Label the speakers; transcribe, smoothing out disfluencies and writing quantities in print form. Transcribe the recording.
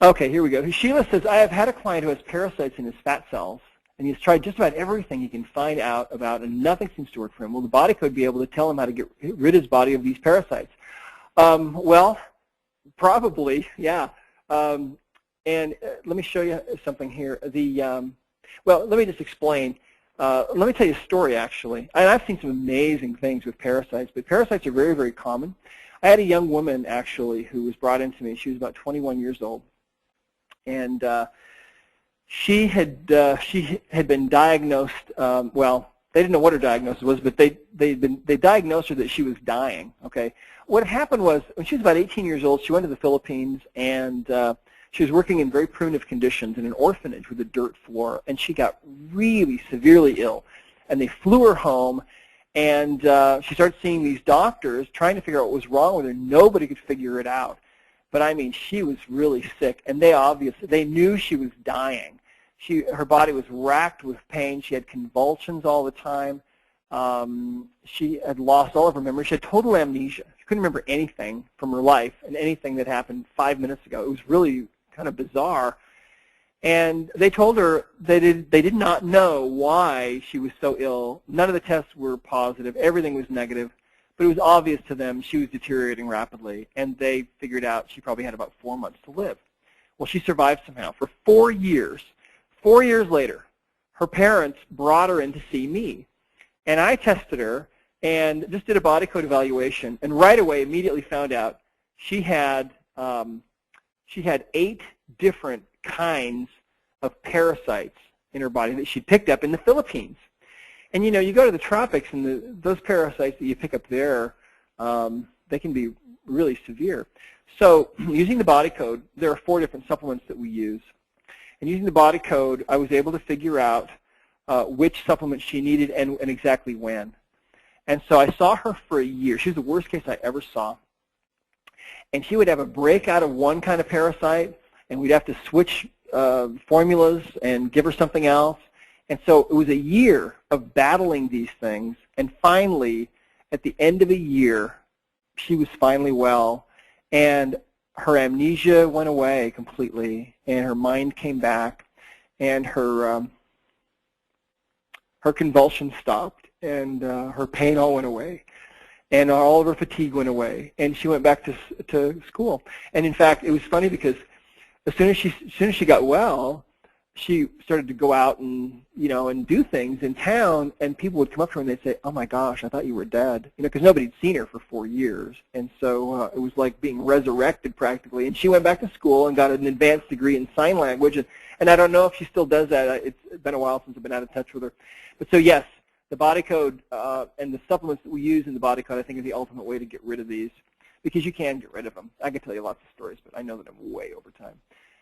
Speaker 1: Okay, here we go. Sheila says, I have had a client who has parasites in his fat cells, and he's tried just about everything he can find out about, and nothing seems to work for him. Will the body code be able to tell him how to get rid of his body of these parasites? Well, probably, yeah. And let me show you something here. Well, let me just explain. Let me tell you a story, actually. And I've seen some amazing things with parasites, but parasites are very, very common. I had a young woman, actually, who was brought into me. She was about 21 years old. And she had been diagnosed, well, they didn't know what her diagnosis was, but they diagnosed her that she was dying, okay? What happened was, when she was about 18 years old, she went to the Philippines, and she was working in very primitive conditions in an orphanage with a dirt floor, and she got really severely ill. And they flew her home, and she started seeing these doctors trying to figure out what was wrong with her. Nobody could figure it out. But I mean, she was really sick, and they knew she was dying. Her body was racked with pain. She had convulsions all the time. She had lost all of her memory. She had total amnesia. She couldn't remember anything from her life and anything that happened 5 minutes ago. It was really kind of bizarre. And they told her they did not know why she was so ill. None of the tests were positive. Everything was negative. But it was obvious to them she was deteriorating rapidly, and they figured out she probably had about 4 months to live. Well, she survived somehow for 4 years. 4 years later, her parents brought her in to see me, and I tested her and just did a body code evaluation, and right away immediately found out she had 8 different kinds of parasites in her body that she'd picked up in the Philippines. And you know, you go to the tropics, and those parasites that you pick up there, they can be really severe. So using the body code, there are 4 different supplements that we use. And using the body code, I was able to figure out which supplement she needed and exactly when. And so I saw her for a year. She was the worst case I ever saw. And she would have a breakout of one kind of parasite, and we'd have to switch formulas and give her something else. And so it was a year of battling these things, and finally, at the end of a year, she was finally well, and her amnesia went away completely, and her mind came back, and her convulsions stopped, and her pain all went away, and all of her fatigue went away, and she went back to school. And in fact, it was funny because as soon as she got well, she started to go out and, you know, and do things in town, and people would come up to her and they'd say, "Oh my gosh, I thought you were dead," you know, because nobody had seen her for 4 years, and so it was like being resurrected practically. And she went back to school and got an advanced degree in sign language, and I don't know if she still does that. It's been a while since I've been out of touch with her, but so yes, the body code and the supplements that we use in the body code, I think, are the ultimate way to get rid of these, because you can get rid of them. I can tell you lots of stories, but I know that I'm way over time.